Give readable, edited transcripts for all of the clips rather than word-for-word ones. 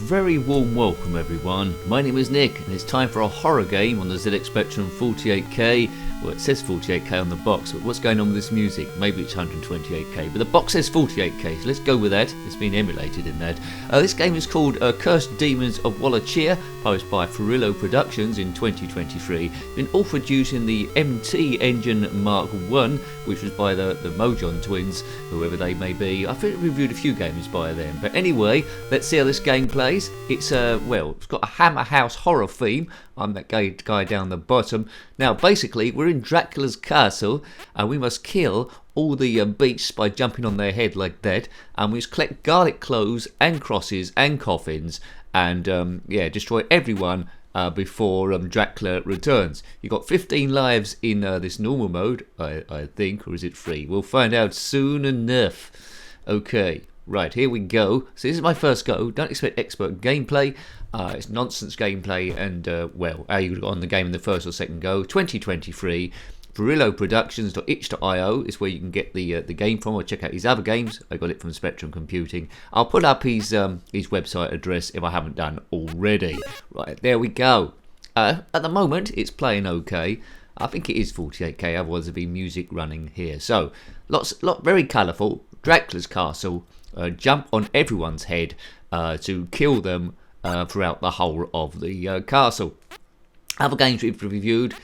very warm welcome everyone. My name is Nick and it's time for a horror game on the ZxSpectrum 48K. Well, it says 48K on the box, but what's going on with this music? Maybe it's 128K, but the box says 48K, so let's go with that. It's been emulated in that. This game is called Cursed Demons of Wallachia, published by Furillo Productions in 2023. Been authored using the MT Engine Mark 1, which was by the Mojon twins, whoever they may be. I think I reviewed a few games by them. But anyway, let's see how this game plays. It's it's got a Hammer House horror theme. I'm that guy down the bottom. Now, basically, we're in Dracula's castle, and we must kill all the beasts by jumping on their head like that. And we must collect garlic cloves and crosses and coffins, and destroy everyone before Dracula returns. You've got 15 lives in this normal mode, I think, or is it free? We'll find out soon enough. Okay. Right, here we go. So this is my first go. Don't expect expert gameplay. It's nonsense gameplay, and how you got on the game in the first or second go. 2023. Furillo Productions.itch.io is where you can get the game from, or check out his other games. I got it from Spectrum Computing. I'll put up his website address if I haven't done already. Right, there we go. At the moment, it's playing okay. I think it is 48K, otherwise there'd be music running here. So, very colourful. Dracula's castle. Jump on everyone's head to kill them throughout the whole of the castle. Other games we've reviewed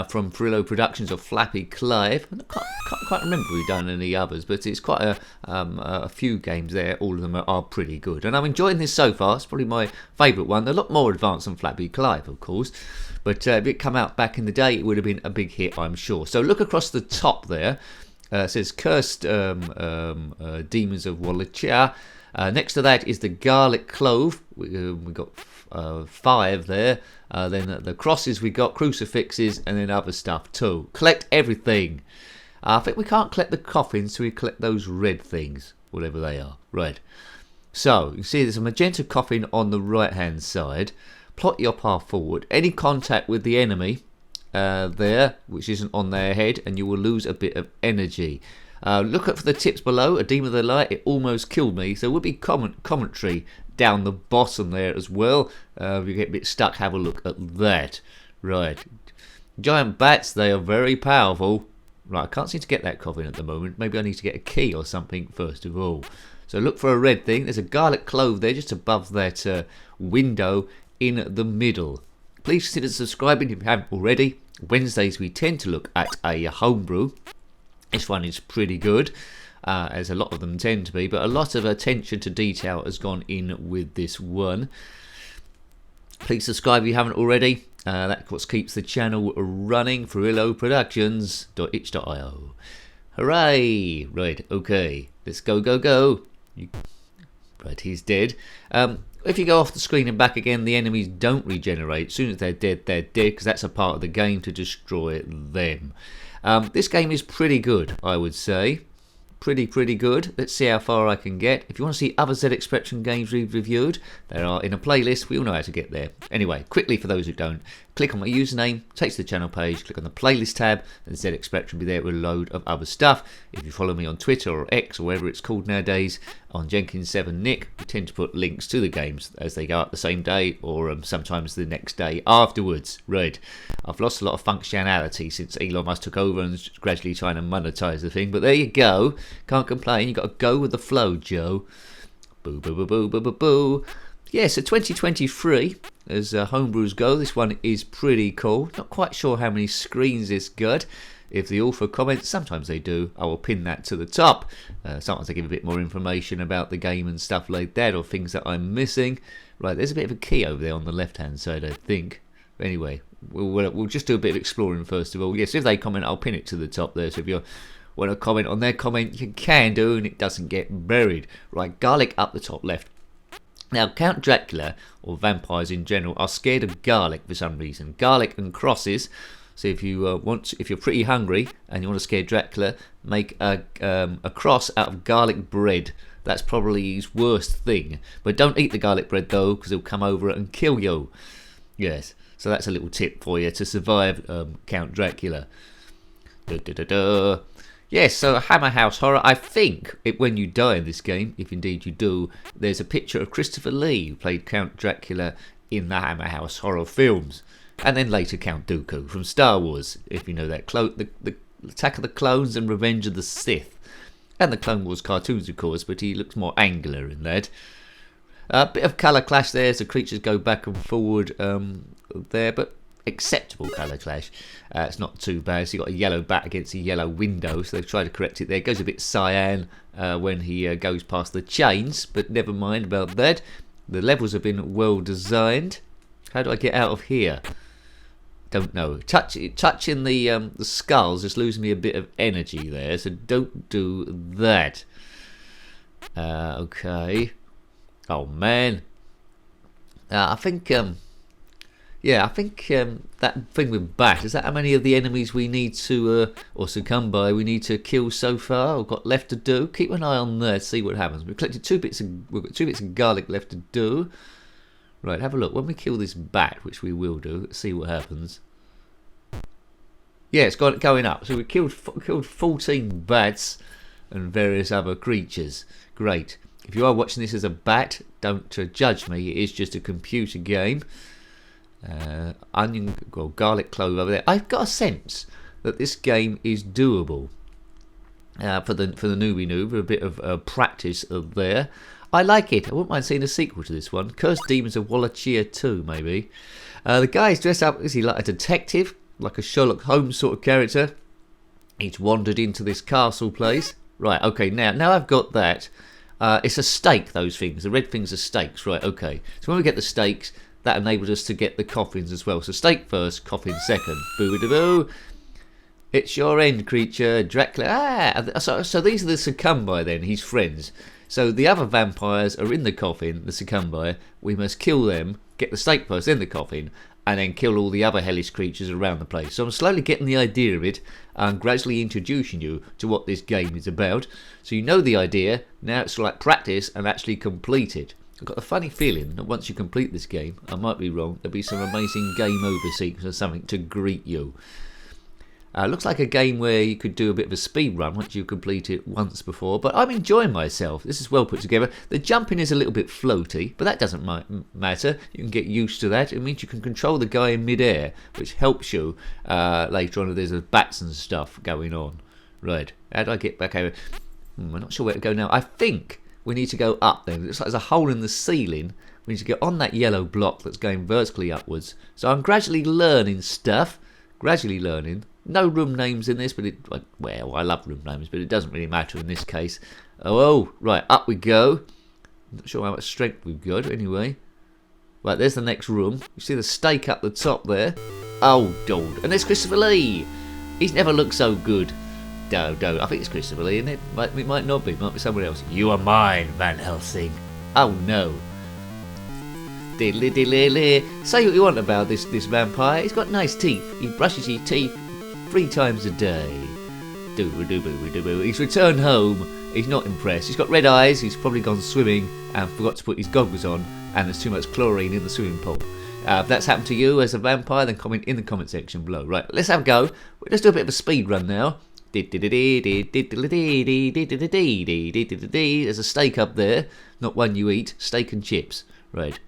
from Furillo Productions of Flappy Clive. I can't quite remember if we've done any others, but it's quite a few games there. All of them are pretty good, and I'm enjoying this so far. It's probably my favourite one. They're a lot more advanced than Flappy Clive, of course, but if it come out back in the day, it would have been a big hit, I'm sure. So look across the top there. It says Cursed Demons of Wallachia. Next to that is the garlic clove. We got 5 there. Then the crosses, we got crucifixes, and then other stuff too. Collect everything. I think we can't collect the coffins, so we collect those red things, whatever they are. Right. So you can see there's a magenta coffin on the right hand side. Plot your path forward. Any contact with the enemy there, which isn't on their head, and you will lose a bit of energy. Look up for the tips below. A Demon of the Light, it almost killed me, so there will be commentary down the bottom there as well. If you get a bit stuck, have a look at that. Right, giant bats, they are very powerful. Right, I can't seem to get that coffin at the moment. Maybe I need to get a key or something first of all. So look for a red thing. There's a garlic clove there just above that window in the middle. Please consider subscribing if you haven't already. Wednesdays we tend to look at a homebrew. This one is pretty good, as a lot of them tend to be, but a lot of attention to detail has gone in with this one. Please subscribe if you haven't already. That's what keeps the channel running. Furillo Productions.itch.io. Hooray! Right, okay. Let's go. Right, he's dead. If you go off the screen and back again, the enemies don't regenerate. As soon as they're dead, because that's a part of the game to destroy them. This game is pretty good, I would say. Pretty good. Let's see how far I can get. If you want to see other ZxSpectrum games we've reviewed, they are in a playlist. We all know how to get there. Anyway, quickly for those who don't, click on my username, takes to the channel page, click on the playlist tab, and ZxSpectrum will be there with a load of other stuff. If you follow me on Twitter or X or whatever it's called nowadays, on Jenkins7Nick, we tend to put links to the games as they go up the same day, or sometimes the next day afterwards. Right, I've lost a lot of functionality since Elon Musk took over and is gradually trying to monetize the thing, but there you go. Can't complain. You got to go with the flow, Joe. Boo, boo, boo, boo, boo, boo, boo. Yeah, so 2023, as homebrews go, this one is pretty cool. Not quite sure how many screens this got. If the author comments, sometimes they do, I will pin that to the top. Sometimes I give a bit more information about the game and stuff like that, or things that I'm missing. Right, there's a bit of a key over there on the left-hand side, I think. Anyway, we'll just do a bit of exploring first of all. Yes, if they comment, I'll pin it to the top there. So if you want to comment on their comment, you can do, and it doesn't get buried. Right, garlic up the top left. Now, Count Dracula, or vampires in general, are scared of garlic for some reason. Garlic and crosses. So if you if you're pretty hungry and you want to scare Dracula, make a cross out of garlic bread. That's probably his worst thing. But don't eat the garlic bread though, because he'll come over and kill you. Yes. So that's a little tip for you to survive Count Dracula. Yes, so Hammer House Horror. I think when you die in this game, if indeed you do, there's a picture of Christopher Lee, who played Count Dracula in the Hammer House Horror films. And then later Count Dooku from Star Wars, if you know that. The Attack of the Clones and Revenge of the Sith. And the Clone Wars cartoons, of course, but he looks more angular in that. A bit of colour clash there as the creatures go back and forward there, but acceptable colour clash. It's not too bad. So you've got a yellow bat against a yellow window, so they've tried to correct it there. It goes a bit cyan when he goes past the chains, but never mind about that. The levels have been well designed. How do I get out of here? Don't know. Touching the skulls just losing me a bit of energy there, so don't do that. Okay. Oh man. I think that thing with bat, is that how many of the enemies we need to or succumb by we need to kill so far or got left to do? Keep an eye on there, see what happens. We've collected we've got 2 bits of garlic left to do. Right, have a look. When we kill this bat, which we will do, let's see what happens. Yeah, it's going up. So we killed 14 bats and various other creatures. Great. If you are watching this as a bat, don't judge me. It is just a computer game. Onion, well, garlic clove over there. I've got a sense that this game is doable for the newbie noob. A bit of practice there. I like it. I wouldn't mind seeing a sequel to this one. Cursed Demons of Wallachia 2, maybe. The guy is dressed up, is he like a detective? Like a Sherlock Holmes sort of character? He's wandered into this castle place. Right, okay, now I've got that. It's a stake, those things. The red things are stakes. Right, okay. So when we get the stakes, that enables us to get the coffins as well. So stake first, coffin second. Boo-a-da-boo. It's your end, creature. Dracula. So these are the succumbi then, his friends. So the other vampires are in the coffin, the succumbi. We must kill them, get the stake first, then the coffin, and then kill all the other hellish creatures around the place. So I'm slowly getting the idea of it and gradually introducing you to what this game is about. So you know the idea, now it's like practice and actually complete it. I've got a funny feeling that once you complete this game, I might be wrong, there'll be some amazing game over sequence or something to greet you. Looks like a game where you could do a bit of a speed run once you complete it once before, but I'm enjoying myself. This is well put together. The jumping is a little bit floaty, but that doesn't matter. You can get used to that. It means you can control the guy in midair, which helps you later on if there's bats and stuff going on. Right, how do I get back over? I'm not sure where to go now. I think we need to go up there. It looks like there's a hole in the ceiling. We need to get on that yellow block that's going vertically upwards. So I'm gradually learning stuff. Gradually learning. No room names in this, but well, I love room names, but it doesn't really matter in this case. Oh, right, up we go. I'm not sure how much strength we've got, anyway. Right, there's the next room. You see the stake up the top there? Oh, God. And there's Christopher Lee. He's never looked so good. No, I think it's Christopher Lee, isn't it? It might not be. It might be someone else. You are mine, Van Helsing. Oh, no. Diddly diddly. Say what you want about this vampire. He's got nice teeth. He brushes his teeth 3 times a day. Doo-doo-doo-doo-doo. He's returned home. He's not impressed. He's got red eyes. He's probably gone swimming and forgot to put his goggles on, and there's too much chlorine in the swimming pool. If that's happened to you as a vampire, then comment in the comment section below. Right, let's have a go. Let's do a bit of a speed run now. There's a steak up there. Not one you eat. Steak and chips. Right.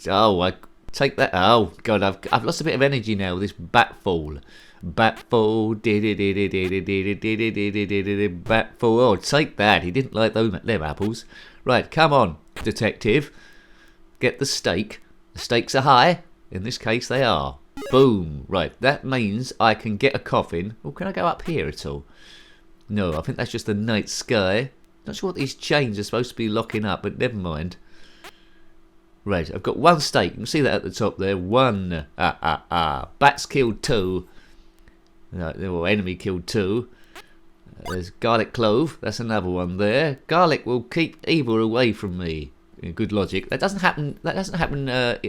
Oh, I take that. Oh, God, I've lost a bit of energy now with this bat fall. Batfall, batfall. Oh, take that. He didn't like them apples. Right, come on, detective. Get the stake. The stakes are high. In this case, they are. Boom. Right, that means I can get a coffin. Oh, can I go up here at all? No, I think that's just the night sky. Not sure what these chains are supposed to be locking up, but never mind. Right, I've got 1 stake. You can see that at the top there. 1. Bats killed 2. No, enemy killed 2. There's garlic clove. That's another one there. Garlic will keep evil away from me. Good logic. That doesn't happen.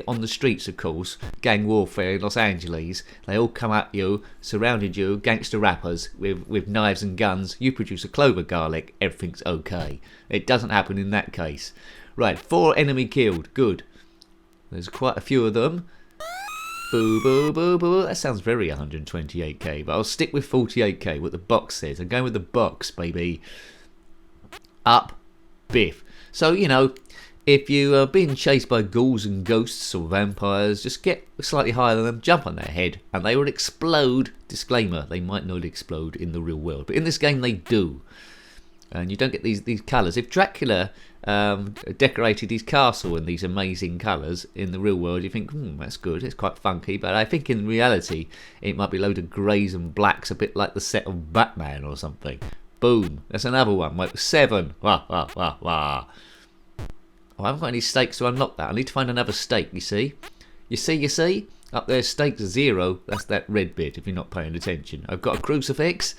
On the streets, of course. Gang warfare in Los Angeles. They all come at you, surrounded you, gangster rappers with knives and guns. You produce a clove of garlic. Everything's okay. It doesn't happen in that case. Right, 4 enemy killed. Good. There's quite a few of them. Boo, boo, boo, boo. That sounds very 128k, but I'll stick with 48k, what the box says. I'm going with the box, baby. Up, biff. So, you know, if you are being chased by ghouls and ghosts or vampires, just get slightly higher than them, jump on their head, and they will explode. Disclaimer, they might not explode in the real world, but in this game they do. And you don't get these colours. If Dracula decorated his castle in these amazing colours in the real world, you think, that's good, it's quite funky. But I think in reality, it might be a load of greys and blacks, a bit like the set of Batman or something. Boom, that's another one. Like 7. Wah, wah, wah, wah. Oh, I haven't got any stakes to unlock that. I need to find another stake, you see? You see? Up there, stake 0. That's that red bit, if you're not paying attention. I've got a crucifix.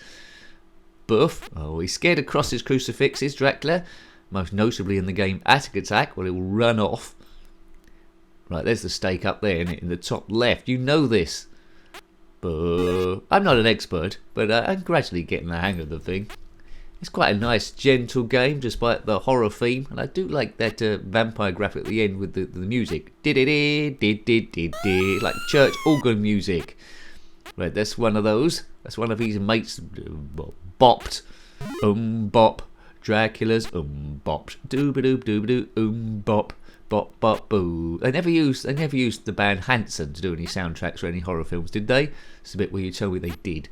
Buff. Oh, he's scared of crosses, crucifixes, Dracula. Most notably in the game Attic Attack, where he will run off. Right, there's the stake up there in the top left. You know this. But I'm not an expert, but I'm gradually getting the hang of the thing. It's quite a nice, gentle game, despite the horror theme, and I do like that vampire graphic at the end with the music. Like church organ music. Right, that's one of those. That's one of his mates bopped. Bop. Dracula's bopped. Dooba-doob dooba-doo bop. Bop bop boo. They never used the band Hanson to do any soundtracks for any horror films, did they? It's a bit where you tell me they did.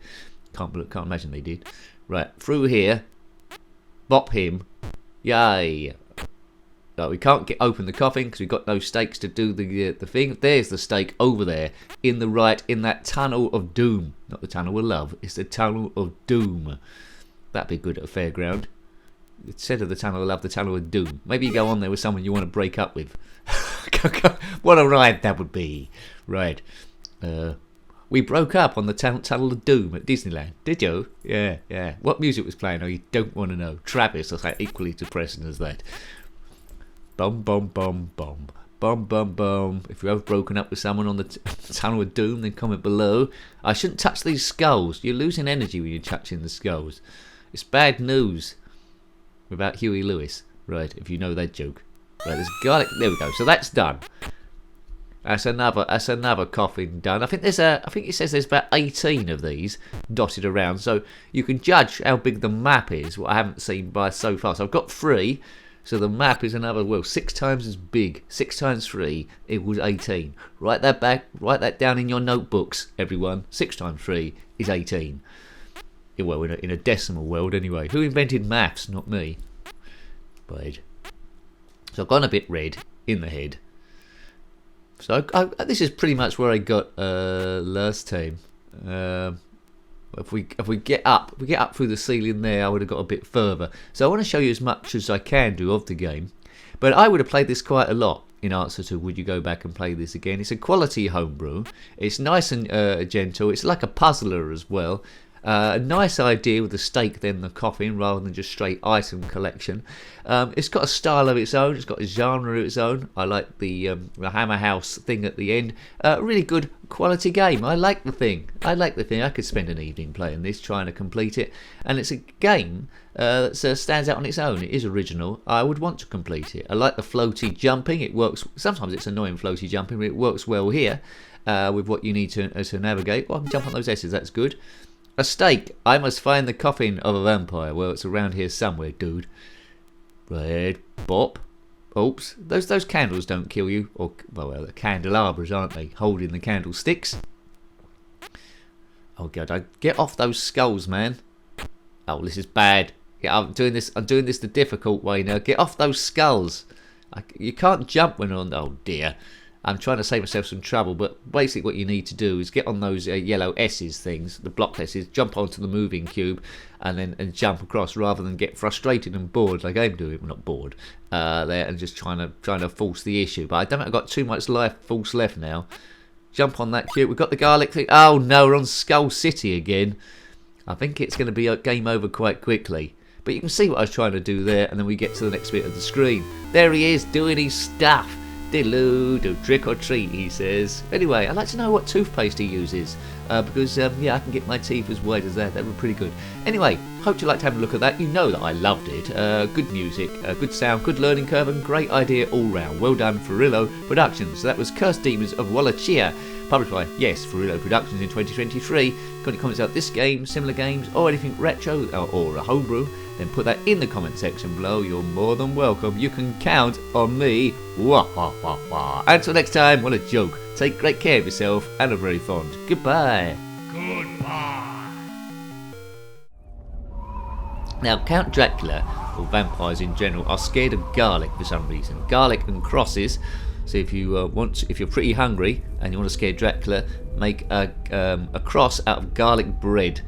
Can't imagine they did. Right, through here. Bop him. Yay. No, we can't open the coffin because we've got no stakes to do the thing. There's the stake over there in the right, in that tunnel of doom. Not the tunnel of love, it's the tunnel of doom. That'd be good at a fairground. Instead of the tunnel of love, the tunnel of doom. Maybe you go on there with someone you want to break up with. What a ride that would be. Right. We broke up on the tunnel of doom at Disneyland. Did you? Yeah. What music was playing? Oh, you don't want to know. Travis, that's like equally depressing as that. Bum bum bum bum. Bum bum bum. If you have broken up with someone on the tunnel of doom, then comment below. I shouldn't touch these skulls. You're losing energy when you're touching the skulls. It's bad news. Without Huey Lewis. Right, if you know that joke. Right, there's garlic. There we go. So that's done. That's another coffin done. I think it says there's about 18 of these dotted around. So you can judge how big the map is, what I haven't seen by so far. So I've got 3. So the map is another, 6 times as big. 6 times 3 equals 18. Write that down in your notebooks, everyone. 6 times 3 is 18. Well, in a decimal world anyway. Who invented maths? Not me. Right. So I've gone a bit red in the head. So this is pretty much where I got last time. If we get up through the ceiling there, I would have got a bit further. So I want to show you as much as I can do of the game. But I would have played this quite a lot in answer to would you go back and play this again. It's a quality homebrew. It's nice and gentle. It's like a puzzler as well. A nice idea with the stake then the coffin rather than just straight item collection. It's got a style of its own. It's got a genre of its own. I like the Hammer House thing at the end. Really good quality game. I like the thing. I could spend an evening playing this, trying to complete it. And it's a game that stands out on its own. It is original. I would want to complete it. I like the floaty jumping. It works. Sometimes it's annoying floaty jumping, but it works well here with what you need to navigate. Well, I can jump on those S's. That's good. A stake. I must find the coffin of a vampire. Well, it's around here somewhere, dude. Red. Bop. Oops. Those candles don't kill you. Or, well, they're candelabras, aren't they? Holding the candlesticks. Oh, God. Get off those skulls, man. Oh, this is bad. Yeah, I'm doing this the difficult way now. Get off those skulls. You can't jump when on... Oh, dear. I'm trying to save myself some trouble, but basically what you need to do is get on those yellow S's things, the block S's, jump onto the moving cube, and jump across rather than get frustrated and bored like I'm doing. Well, not bored there, and just trying to force the issue. But I don't think I've got too much force left now. Jump on that cube. We've got the garlic thing. Oh no, we're on Skull City again. I think it's going to be a game over quite quickly. But you can see what I was trying to do there, and then we get to the next bit of the screen. There he is, doing his stuff. Diddle-oo, do trick or treat, he says. Anyway, I'd like to know what toothpaste he uses, because yeah, I can get my teeth as white as that. That would be pretty good. Anyway, hope you liked having a look at that. You know that I loved it. Good music, good sound, good learning curve, and great idea all round. Well done, Furillo Productions. So that was Cursed Demons of Wallachia, published by, yes, Furillo Productions in 2023. Got any comments about this game, similar games, or anything retro, or a homebrew? Then put that in the comment section below. You're more than welcome. You can count on me. Wah, wah, wah, wah. Until next time, what a joke. Take great care of yourself and are very fond. Goodbye. Goodbye. Now, Count Dracula, or vampires in general, are scared of garlic for some reason. Garlic and crosses. So if you if you're pretty hungry and you want to scare Dracula, make a cross out of garlic bread.